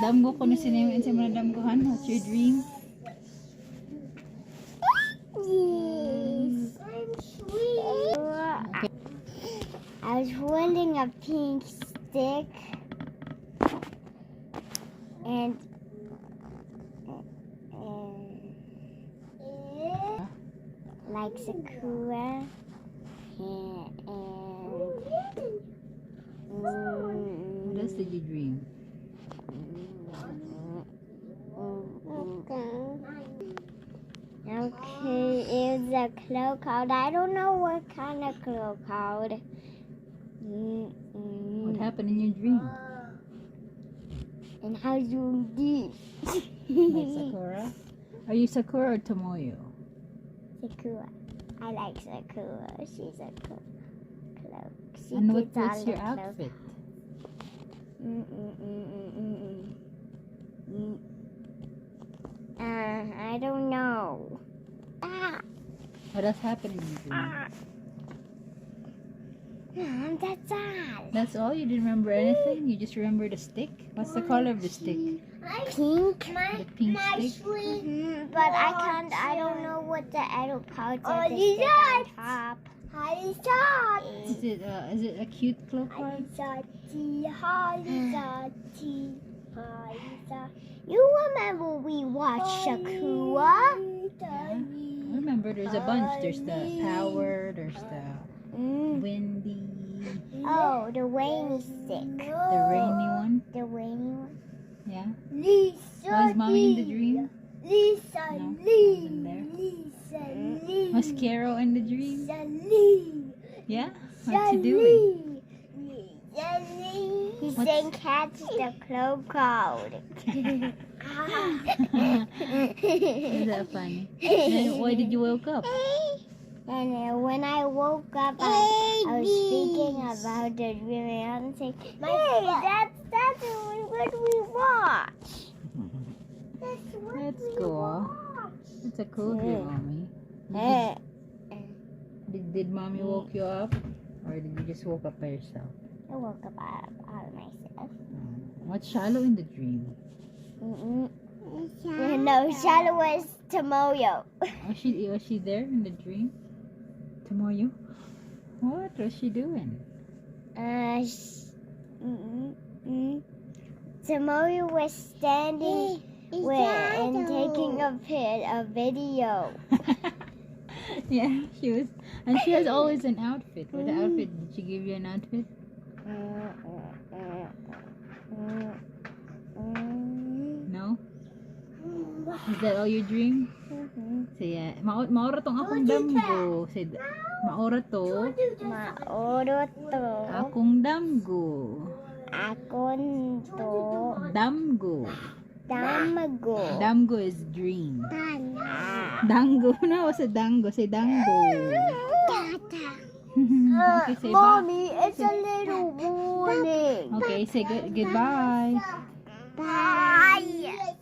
Damgo ko na sinayin sa mga damgohan. What's your dream? Yes. I'm sweet. Okay. I was holding a pink stick and like Sakura and What else did you dream? Okay, it's a cloud. I don't know what kind of cloud. What happened in your dream? And how you did? Like Sakura? Are you Sakura or Tomoyo? Sakura. I like Sakura. She's a cloak. And what's your outfit? I don't know. What else happened in your dream? That's all. That's all? You didn't remember anything? You just remember the stick? What's the color of the stick? Pink. The pink stick? But I don't know what the other parts of the stick on top. Is it a cute claw card? You remember we watched Sakura? Yeah. I remember there's a bunch. There's the power, there's the windy, Oh, the rainy stick. the rainy one. The rainy one. Yeah. Lisa. Was mommy in the dream? Lisa. No, Lee. wasn't there. Lisa. Lee. Was Carol in the dream? Lisa. Lee. Yeah? What's he doing? He's saying catch the cloud. Is that funny? Then why did you wake up? And when I woke up, I was thinking about the dream and I was saying, hey, that's what we watch. That's cool. It's a cool dream, mommy. Did mommy woke you up? Or did you just woke up by yourself? I woke up out of myself. What's shallow in the dream? No, Shadow was Tomoyo. Was she there in the dream? Tomoyo? What was she doing? Tomoyo was standing and taking a video. Yeah, she was. And she has always an outfit. What outfit? Did she give you an outfit? No? Is that all your dream? Say, maora tong akong damgo. Say, maora to. Maoro to. Akong damgo. Akon to. Damgo. Damgo. Damgo is dream. Dango. No, sa dango. Say dango. Okay, say Mommy, it's a little warning. Okay, say goodbye. Bye.